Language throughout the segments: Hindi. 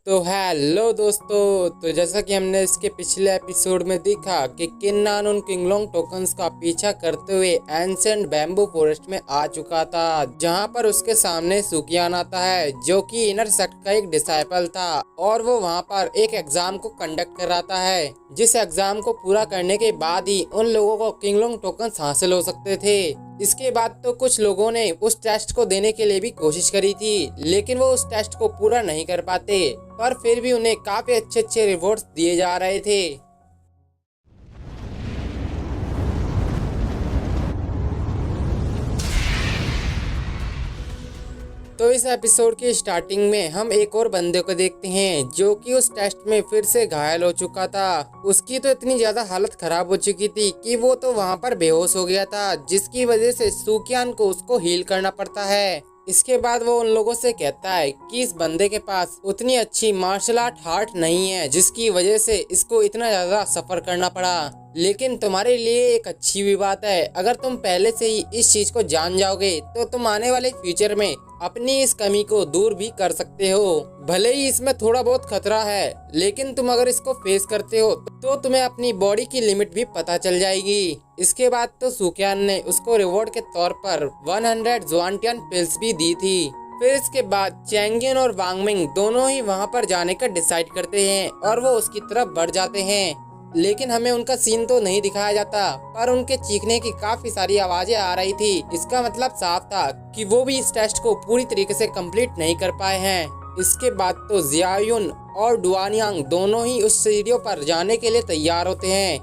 तो हेलो दोस्तों। तो जैसा कि हमने इसके पिछले एपिसोड में देखा कि किन्नान उन किंगलोंग टोकन्स का पीछा करते हुए एंशिएंट बैम्बू फॉरेस्ट में आ चुका था, जहां पर उसके सामने सुकियान आता है जो कि इनर सेक्ट का एक डिसाइपल था और वो वहां पर एक एग्जाम को कंडक्ट कराता है, जिस एग्जाम को पूरा करने के बाद ही उन लोगों को किंगलोंग टोकन्स हासिल हो सकते थे। इसके बाद तो कुछ लोगों ने उस टेस्ट को देने के लिए भी कोशिश करी थी, लेकिन वो उस टेस्ट को पूरा नहीं कर पाते, पर फिर भी उन्हें काफी अच्छे अच्छे रिवॉर्ड्स दिए जा रहे थे। तो इस एपिसोड की स्टार्टिंग में हम एक और बंदे को देखते हैं जो कि उस टेस्ट में फिर से घायल हो चुका था। उसकी तो इतनी ज्यादा हालत खराब हो चुकी थी कि वो तो वहां पर बेहोश हो गया था, जिसकी वजह से सुकियान को उसको हील करना पड़ता है। इसके बाद वो उन लोगों से कहता है कि इस बंदे के पास उतनी अच्छी मार्शल आर्ट नहीं है, जिसकी वजह से इसको इतना ज्यादा सफर करना पड़ा। लेकिन तुम्हारे लिए एक अच्छी भी बात है, अगर तुम पहले से ही इस चीज को जान जाओगे तो तुम आने वाले फ्यूचर में अपनी इस कमी को दूर भी कर सकते हो। भले ही इसमें थोड़ा बहुत खतरा है, लेकिन तुम अगर इसको फेस करते हो तो तुम्हें अपनी बॉडी की लिमिट भी पता चल जाएगी। इसके बाद तो सुकियान ने उसको रिवॉर्ड के तौर पर 100 जुआनटियान पिल्स भी दी थी। फिर इसके बाद चैंगियन और वांगमिंग दोनों ही वहां पर जाने का डिसाइड करते हैं और वो उसकी तरफ बढ़ जाते हैं, लेकिन हमें उनका सीन तो नहीं दिखाया जाता, पर उनके चीखने की काफी सारी आवाजें आ रही थी। इसका मतलब साफ था कि वो भी इस टेस्ट को पूरी तरीके से कंप्लीट नहीं कर पाए हैं। इसके बाद तो जियायुन और डुआनियांग दोनों ही उस सीढ़ियों पर जाने के लिए तैयार होते हैं।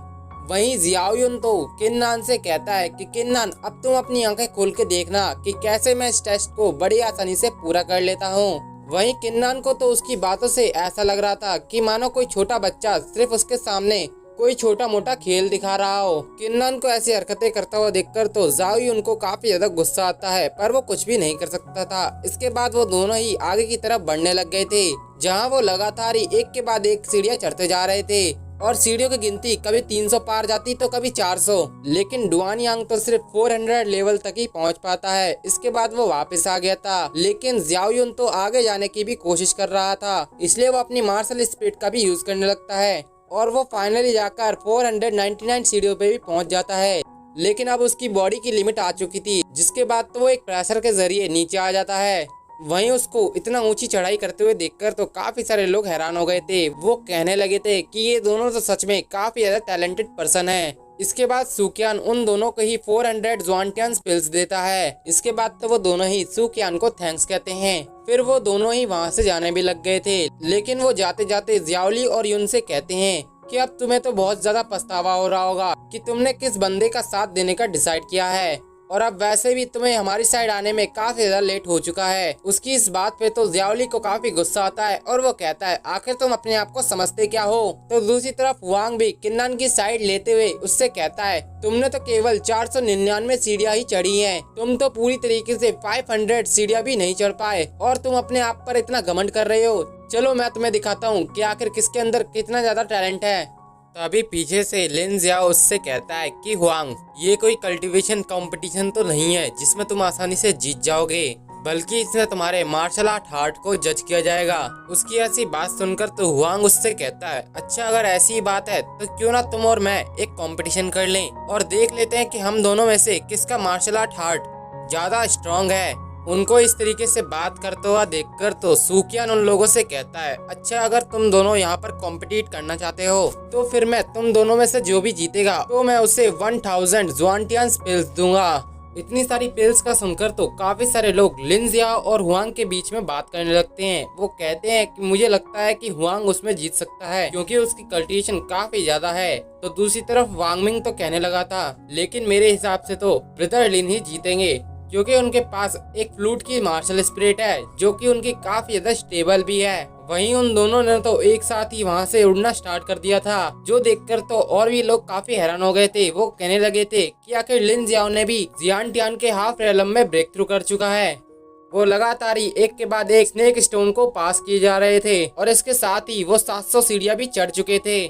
वहीं जियायुन तो किन्नान से कहता है कि किन्नान, अब तुम अपनी आंखें खोल के देखना कि कैसे मैं इस टेस्ट को बड़ी आसानी से पूरा कर लेता हूँ। वहीं किन्नान को तो उसकी बातों से ऐसा लग रहा था कि मानो कोई छोटा बच्चा सिर्फ उसके सामने कोई छोटा मोटा खेल दिखा रहा हो। किन्नान को ऐसी हरकतें करता हुआ देखकर तो जाओयुन को काफी ज्यादा गुस्सा आता है, पर वो कुछ भी नहीं कर सकता था। इसके बाद वो दोनों ही आगे की तरफ बढ़ने लग गए थे, जहां वो लगातार ही एक के बाद एक सीढ़ियां चढ़ते जा रहे थे और सीढ़ियों की गिनती कभी 300 पार जाती तो कभी 400, लेकिन डुआनियांग तो सिर्फ 400 लेवल तक ही पहुंच पाता है। इसके बाद वो वापस आ गया था, लेकिन जियायुन तो आगे जाने की भी कोशिश कर रहा था, इसलिए वो अपनी मार्शल स्पीड का भी यूज करने लगता है और वो फाइनली जाकर 499 सीढ़ियों पे भी पहुंच जाता है। लेकिन अब उसकी बॉडी की लिमिट आ चुकी थी, जिसके बाद तो वो एक प्रेशर के जरिए नीचे आ जाता है। वहीं उसको इतना ऊंची चढ़ाई करते हुए देखकर तो काफी सारे लोग हैरान हो गए थे। वो कहने लगे थे कि ये दोनों तो सच में काफी ज्यादा टैलेंटेड पर्सन है। इसके बाद सुकियान उन दोनों को ही 400 जुआनटियान पिल्स देता है। इसके बाद तो वो दोनों ही सुकियान को थैंक्स कहते हैं। फिर वो दोनों ही वहां से जाने भी लग गए थे, लेकिन वो जाते जाते जियाओली और युन से कहते हैं कि अब तुम्हें तो बहुत ज्यादा पछतावा हो रहा होगा कि तुमने किस बंदे का साथ देने का डिसाइड किया है, और अब वैसे भी तुम्हें हमारी साइड आने में काफी ज्यादा लेट हो चुका है। उसकी इस बात पे तो जियाओली को काफी गुस्सा आता है और वो कहता है, आखिर तुम अपने आप को समझते क्या हो। तो दूसरी तरफ वांग भी किन्नान की साइड लेते हुए उससे कहता है, तुमने तो केवल 499 सीढ़ियां ही चढ़ी हैं, तुम तो पूरी तरीके से 500 सीढ़ियां भी नहीं चढ़ पाए और तुम अपने आप पर इतना घमंड कर रहे हो। चलो मैं तुम्हें दिखाता हूँ कि आखिर किसके अंदर कितना ज्यादा टैलेंट है। तभी पीछे से लिन जियाओ उससे कहता है कि हुआंग, ये कोई कल्टीवेशन कंपटीशन तो नहीं है जिसमें तुम आसानी से जीत जाओगे, बल्कि इसमें तुम्हारे मार्शल आर्ट को जज किया जाएगा। उसकी ऐसी बात सुनकर तो हुआंग उससे कहता है, अच्छा अगर ऐसी ही बात है तो क्यों ना तुम और मैं एक कंपटीशन कर लें और देख लेते हैं कि हम दोनों में से किसका मार्शल आर्ट ज्यादा स्ट्रॉन्ग है। उनको इस तरीके से बात करते हुआ देखकर तो सुकियान उन लोगों से कहता है, अच्छा अगर तुम दोनों यहाँ पर कॉम्पिटिट करना चाहते हो तो फिर मैं तुम दोनों में से जो भी जीतेगा तो मैं उसे 1000 जुआनटियान पिल्स दूंगा। इतनी सारी पिल्स का सुनकर तो काफी सारे लोग लिन जियाओ और हुआंग के बीच में बात करने लगते हैं। वो कहते हैं कि मुझे लगता है कि हुआंग उसमें जीत सकता है क्योंकि उसकी कल्टीवेशन काफी ज्यादा है। तो दूसरी तरफ वांगमिंग तो कहने लगा था, लेकिन मेरे हिसाब से तो ब्रदर लिन ही जीतेंगे क्योंकि उनके पास एक फ्लूट की मार्शल स्पिरिट है जो कि उनकी काफी ज्यादा स्टेबल भी है। वहीं उन दोनों ने तो एक साथ ही वहां से उड़ना स्टार्ट कर दिया था, जो देखकर तो और भी लोग काफी हैरान हो गए थे। वो कहने लगे थे कि आखिर लिन जियाओ ने भी जियानटियान के हाफ रेलम में ब्रेक थ्रू कर चुका है। वो लगातार ही एक के बाद एक स्नेक स्टोन को पास किए जा रहे थे और इसके साथ ही वो 700 सीढ़ियां भी चढ़ चुके थे।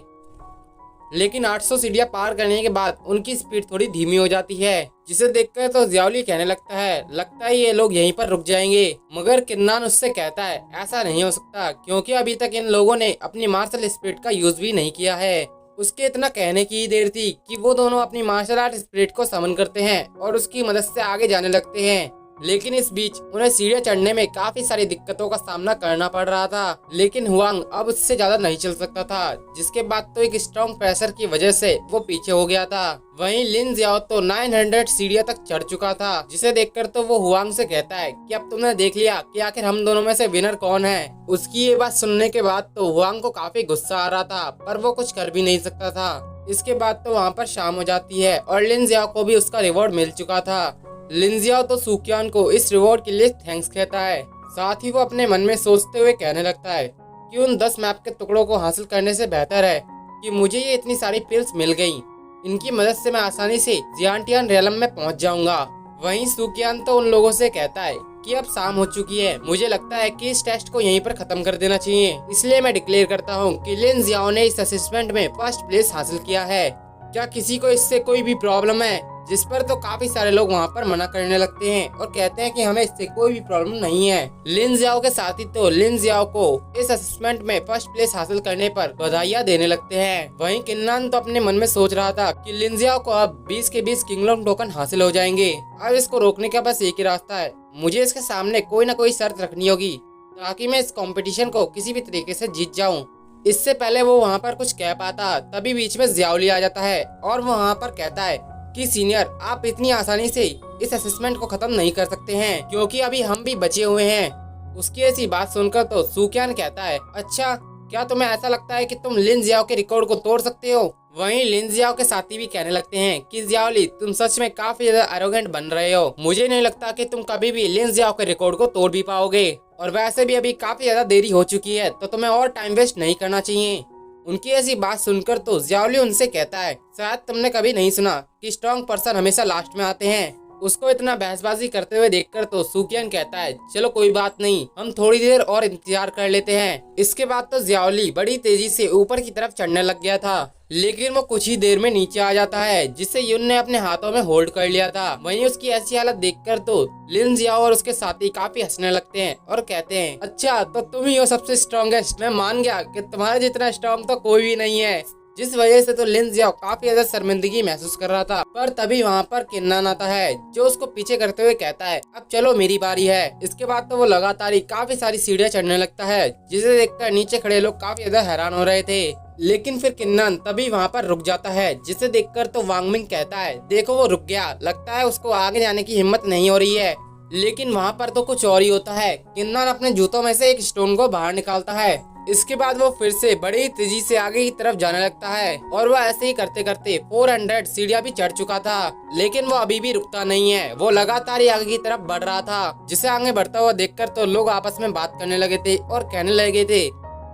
लेकिन 800 सीढ़ियां पार करने के बाद उनकी स्पीड थोड़ी धीमी हो जाती है, जिसे देखकर तो जियाओली कहने लगता है ये लोग यहीं पर रुक जाएंगे। मगर किन्नान उससे कहता है ऐसा नहीं हो सकता, क्योंकि अभी तक इन लोगों ने अपनी मार्शल स्पिरिट का यूज भी नहीं किया है। उसके इतना कहने की ही देर थी कि वो दोनों अपनी मार्शल आर्ट स्पिरिट को समन करते हैं और उसकी मदद से आगे जाने लगते हैं। लेकिन इस बीच उन्हें सीढ़ियां चढ़ने में काफी सारी दिक्कतों का सामना करना पड़ रहा था। लेकिन हुआंग अब उससे ज्यादा नहीं चल सकता था, जिसके बाद तो एक स्ट्रॉन्ग प्रेशर की वजह से वो पीछे हो गया था। वहीं लिन जियाओ तो 900 सीढ़ियां तक चढ़ चुका था, जिसे देखकर तो वो हुआंग से कहता है कि अब तुमने देख लिया कि आखिर हम दोनों में से विनर कौन है। उसकी ये बात सुनने के बाद तो हुआंग को काफी गुस्सा आ रहा था, पर वो कुछ कर भी नहीं सकता था। इसके बाद तो वहाँ पर शाम हो जाती है और लिन जियाओ को भी उसका रिवॉर्ड मिल चुका था। लिन जियाओ तो सुकियान को इस रिवॉर्ड के लिए थैंक्स कहता है। साथ ही वो अपने मन में सोचते हुए कहने लगता है कि उन 10 मैप के टुकड़ों को हासिल करने से बेहतर है कि मुझे ये इतनी सारी पिल्स मिल गईं। इनकी मदद से मैं आसानी से जियांटियान रियलम में पहुंच जाऊंगा। वहीं सुकियान तो उन लोगों से कहता है कि अब शाम हो चुकी है, मुझे लगता है कि इस टेस्ट को यहीं पर खत्म कर देना चाहिए, इसलिए मैं डिक्लेयर करता हूँ कि लिन जियाओ ने इस असेसमेंट में फर्स्ट प्लेस हासिल किया है। क्या किसी को इससे कोई भी प्रॉब्लम है? जिस पर तो काफी सारे लोग वहाँ पर मना करने लगते हैं और कहते हैं कि हमें इससे कोई भी प्रॉब्लम नहीं है। लिन जियाओ के साथ ही तो लिन जियाओ को इस असेसमेंट में फर्स्ट प्लेस हासिल करने पर बधाइयाँ देने लगते हैं। वहीं किन्नान तो अपने मन में सोच रहा था कि लिन जियाओ को अब 20 के 20 किंगडम टोकन हासिल हो जाएंगे। अब इसको रोकने का बस एक ही रास्ता है, मुझे इसके सामने कोई न कोई शर्त रखनी होगी ताकि मैं इस कंपटीशन को किसी भी तरीके से जीत जाऊं। इससे पहले वो वहाँ पर कुछ कह पाता, तभी बीच में जियाओली आ जाता है और वो वहाँ पर कहता है कि सीनियर, आप इतनी आसानी से इस असेसमेंट को खत्म नहीं कर सकते हैं, क्योंकि अभी हम भी बचे हुए हैं। उसकी ऐसी बात सुनकर तो सुकियान कहता है, अच्छा क्या तुम्हें ऐसा लगता है कि तुम लिन जियाओ के रिकॉर्ड को तोड़ सकते हो? वहीं लिन जियाओ के साथी भी कहने लगते हैं कि जियाओली, तुम सच में काफी ज्यादा एरोगेंट बन रहे हो, मुझे नहीं लगता कि तुम कभी भी लिन जियाओ के रिकॉर्ड को तोड़ भी पाओगे, और वैसे भी अभी काफी ज्यादा देरी हो चुकी है, तो तुम्हें और टाइम वेस्ट नहीं करना चाहिए। उनकी ऐसी बात सुनकर तो जियाओली उनसे कहता है, शायद तुमने कभी नहीं सुना कि स्ट्रॉन्ग पर्सन हमेशा लास्ट में आते हैं। उसको इतना बहसबाजी करते हुए देखकर तो सुकियान कहता है, चलो कोई बात नहीं, हम थोड़ी देर और इंतजार कर लेते हैं। इसके बाद तो जियाओली बड़ी तेजी से ऊपर की तरफ चढ़ने लग गया था, लेकिन वो कुछ ही देर में नीचे आ जाता है, जिससे युन ने अपने हाथों में होल्ड कर लिया था। वहीं उसकी ऐसी हालत देखकर तो लिन जियाओ और उसके साथी काफी हंसने लगते हैं और कहते हैं, अच्छा तो तुम ही हो सबसे स्ट्रॉन्गेस्ट, मैं मान गया कि तुम्हारे जितना स्ट्रॉन्ग तो कोई भी नहीं है। जिस वजह से तो लिन जियाओ काफी ज्यादा शर्मिंदगी महसूस कर रहा था। पर तभी वहाँ पर किन्नान आता है, जो उसको पीछे करते हुए कहता है, अब चलो मेरी बारी है। इसके बाद तो वो लगातार ही काफी सारी सीढ़ियां चढ़ने लगता है, जिसे देखकर नीचे खड़े लोग काफी ज्यादा हैरान हो रहे थे। लेकिन फिर किन्नान तभी वहाँ पर रुक जाता है, जिसे देखकर तो वांगमिंग कहता है, देखो वो रुक गया, लगता है उसको आगे जाने की हिम्मत नहीं हो रही है। लेकिन वहाँ पर तो कुछ और ही होता है। किन्नान अपने जूतों में से एक स्टोन को बाहर निकालता है। इसके बाद वो फिर से बड़ी तेजी से आगे की तरफ जाने लगता है और वो ऐसे ही करते करते 400 सीढ़ियां भी चढ़ चुका था। लेकिन वो अभी भी रुकता नहीं है, वो लगातार ही आगे की तरफ बढ़ रहा था, जिसे आगे बढ़ता हुआ देखकर तो लोग आपस में बात करने लगे थे और कहने लगे थे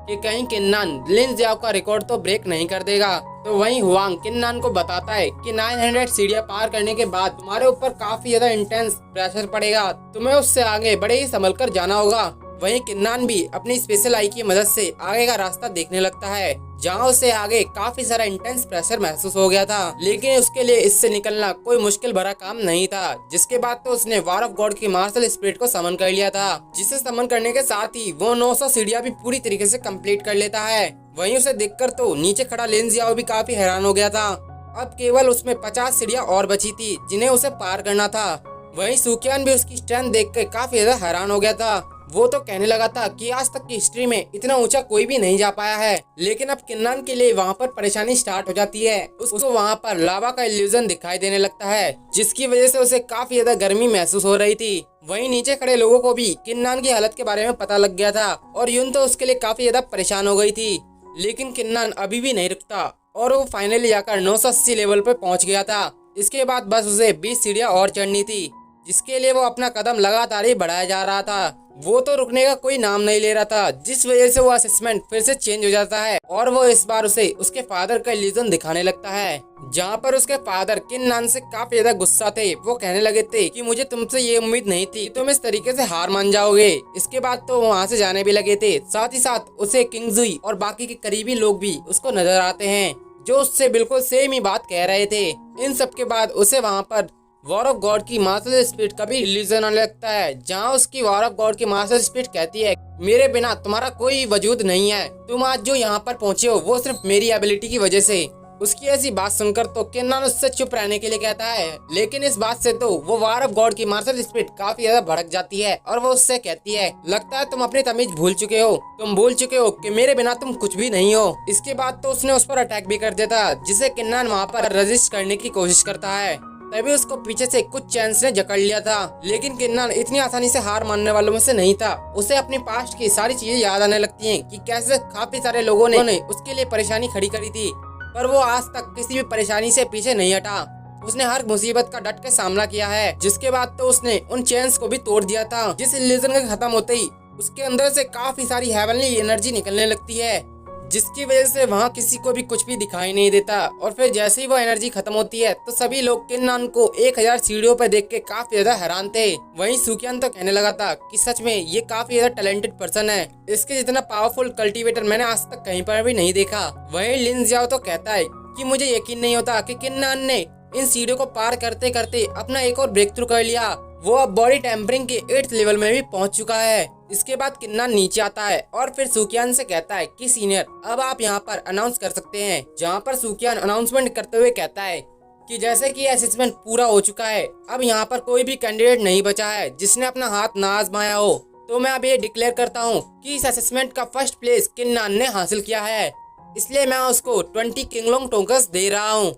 कि कहीं किन्नान लिन जियाओ का रिकॉर्ड तो ब्रेक नहीं कर देगा। तो वहीं हुआंग किन्नान को बताता है कि 900 सीढ़ियां पार करने के बाद तुम्हारे ऊपर काफी ज्यादा इंटेंस प्रेशर पड़ेगा, तुम्हें उससे आगे बड़े ही संभल कर जाना होगा। वहीं किन्नान भी अपनी स्पेशल आई की मदद से आगे का रास्ता देखने लगता है, जहां उसे आगे काफी सारा इंटेंस प्रेशर महसूस हो गया था। लेकिन उसके लिए इससे निकलना कोई मुश्किल भरा काम नहीं था। जिसके बाद तो उसने वॉर ऑफ गॉड की मार्शल स्पिरिट को समन कर लिया था, जिसे समन करने के साथ ही वो 900 सीढ़ियां भी पूरी तरीके से कंप्लीट कर लेता है। वहीं उसे देखकर तो नीचे खड़ा लिन जियाओ भी काफी हैरान हो गया था। अब केवल उसमें 50 सीढ़ियां और बची थी, जिन्हें उसे पार करना था। वहीं सुकियान भी उसकी स्ट्रेंथ देखकर काफी ज्यादा हैरान हो गया था। वो तो कहने लगा था कि आज तक की हिस्ट्री में इतना ऊंचा कोई भी नहीं जा पाया है। लेकिन अब किन्नान के लिए वहाँ पर परेशानी स्टार्ट हो जाती है। उसको वहाँ पर लावा का इल्यूजन दिखाई देने लगता है, जिसकी वजह से उसे काफी ज्यादा गर्मी महसूस हो रही थी। वहीं नीचे खड़े लोगों को भी किन्नान की हालत के बारे में पता लग गया था और यून तो उसके लिए काफी ज्यादा परेशान हो गई थी। लेकिन किन्नान अभी भी नहीं रुकता और वो फाइनली जाकर 980 लेवल पर पहुंच गया था। इसके बाद बस उसे 20 सीढ़ियां और चढ़नी थी, जिसके लिए वो अपना कदम लगातार ही बढ़ाया जा रहा था। वो तो रुकने का कोई नाम नहीं ले रहा था, जिस वजह से वो असेसमेंट फिर से चेंज हो जाता है और वो इस बार उसे उसके फादर का इल्यूजन दिखाने लगता है, जहाँ पर उसके फादर किन्नान से काफी ज्यादा गुस्सा थे। वो कहने लगे थे कि मुझे तुमसे ये उम्मीद नहीं थी कि तुम इस तरीके से हार मान जाओगे। इसके बाद तो वहाँ से जाने भी लगे थे। साथ ही साथ उसे किंग जुई और बाकी के करीबी लोग भी उसको नजर आते हैं, जो उससे बिल्कुल सेम ही बात कह रहे थे। इन सब के बाद उसे वहाँ पर वॉर ऑफ गॉड की मार्शल स्पिरिट का भी इल्यूजन आने लगता है, जहाँ उसकी वॉर ऑफ गॉड की मार्शल स्पिरिट कहती है मेरे बिना तुम्हारा कोई वजूद नहीं है, तुम आज जो यहाँ पर पहुँचे हो वो सिर्फ मेरी एबिलिटी की वजह से। उसकी ऐसी बात सुनकर तो किन्नान उससे चुप रहने के लिए कहता है, लेकिन इस बात से तो वो वॉर ऑफ गॉड की मार्शल स्पिरिट काफी ज्यादा भड़क जाती है और वो उससे कहती है लगता है तुम अपनी तमीज भूल चुके हो, तुम भूल चुके हो कि मेरे बिना तुम कुछ भी नहीं हो। इसके बाद तो उसने उस पर अटैक भी कर दिया था, जिसे किन्नान वहाँ पर रजिस्ट करने की कोशिश करता है। तभी उसको पीछे से कुछ चैंस ने जकड़ लिया था, लेकिन किन्नान इतनी आसानी से हार मानने वालों में से नहीं था। उसे अपनी पास्ट की सारी चीजें याद आने लगती हैं कि कैसे काफी सारे लोगों ने उसके लिए परेशानी खड़ी करी थी, पर वो आज तक किसी भी परेशानी से पीछे नहीं हटा। उसने हर मुसीबत का डट के सामना किया है। जिसके बाद तो उसने उन चेन्स को भी तोड़ दिया था। जिस इल्यूजन के खत्म होते ही उसके अंदर से काफी सारी हेवनली एनर्जी निकलने लगती है, जिसकी वजह से वहाँ किसी को भी कुछ भी दिखाई नहीं देता। और फिर जैसे ही वो एनर्जी खत्म होती है तो सभी लोग किन्नान को 1000 सीढ़ियों पर देख के काफी ज्यादा हैरान थे। वहीं सुकियान तो कहने लगा था कि सच में ये काफी ज्यादा टैलेंटेड पर्सन है, इसके जितना पावरफुल कल्टीवेटर मैंने आज तक कहीं पर भी नहीं देखा। वहीं लिन जियाओ तो कहता है कि मुझे यकीन नहीं होता कि किन्नान ने इन सीढ़ियों को पार करते करते अपना एक और ब्रेक थ्रू कर लिया। वो अब बॉडी टेम्परिंग के 8th लेवल में भी पहुंच चुका है। इसके बाद किन्नान नीचे आता है और फिर सुकियान से कहता है कि सीनियर अब आप यहाँ पर अनाउंस कर सकते हैं। जहाँ पर सुकियान अनाउंसमेंट करते हुए कहता है कि जैसे कि असेसमेंट पूरा हो चुका है, अब यहाँ पर कोई भी कैंडिडेट नहीं बचा है जिसने अपना हाथ ना आजमाया हो, तो मैं अब ये डिक्लेयर करता हूँ कि इस असेसमेंट का फर्स्ट प्लेस किन्नान ने हासिल किया है, इसलिए मैं उसको 20 किंगलोंग टोकन्स दे रहा हूँ।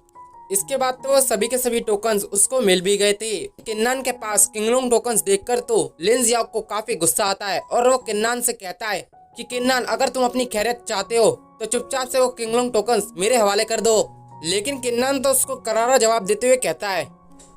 इसके बाद तो वो सभी के सभी टोकन्स उसको मिल भी गए थे। किन्नान के पास किंगलोंग टोकन्स देखकर तो लिन जियाओ को काफी गुस्सा आता है और वो किन्नान से कहता है कि किन्नान अगर तुम अपनी खैरियत चाहते हो तो चुपचाप से वो किंगलोंग टोकन्स मेरे हवाले कर दो। लेकिन किन्नान तो उसको करारा जवाब देते हुए कहता है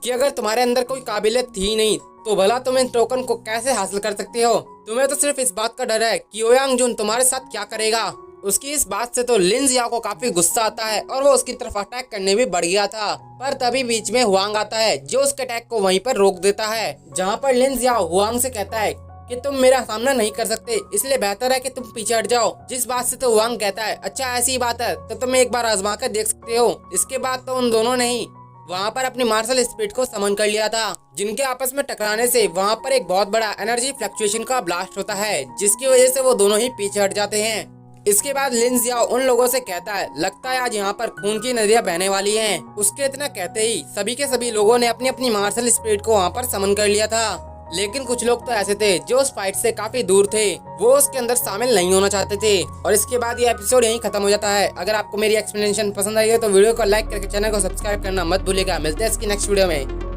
कि अगर तुम्हारे अंदर कोई काबिलियत थी नहीं तो भला तुम इन टोकन को कैसे हासिल कर सकते हो। तुम्हें तो सिर्फ इस बात का डर है कि ओयांग जुन तुम्हारे साथ क्या करेगा। उसकी इस बात से तो लिन जियाओ को काफी गुस्सा आता है और वो उसकी तरफ अटैक करने भी बढ़ गया था। पर तभी बीच में हुआंग आता है जो उसके अटैक को वहीं पर रोक देता है। जहाँ पर लिन जियाओ हुआंग से कहता है कि तुम मेरा सामना नहीं कर सकते, इसलिए बेहतर है कि तुम पीछे हट जाओ। जिस बात से तो हुआंग कहता है अच्छा ऐसी बात है तो तुम एक बार आजमा कर देख सकते हो। इसके बाद तो उन दोनों ने ही वहाँ पर अपनी मार्शल स्पिरिट को समन कर लिया था, जिनके आपस में टकराने से वहाँ पर एक बहुत बड़ा एनर्जी फ्लक्चुएशन का ब्लास्ट होता है, जिसकी वजह से वो दोनों ही पीछे हट जाते हैं। इसके बाद लिन जियाओ उन लोगों से कहता है लगता है आज यहाँ पर खून की नदियाँ बहने वाली हैं। उसके इतना कहते ही सभी के सभी लोगों ने अपनी अपनी मार्शल स्पिरिट को वहाँ पर समन कर लिया था। लेकिन कुछ लोग तो ऐसे थे जो उस फाइट से काफी दूर थे, वो उसके अंदर शामिल नहीं होना चाहते थे। और इसके बाद ये एपिसोड यहीं खत्म हो जाता है। अगर आपको मेरी एक्सप्लेनेशन पसंद आई है तो वीडियो को लाइक करके चैनल को सब्सक्राइब करना मत भूलिएगा। मिलते हैं इसकी नेक्स्ट वीडियो में।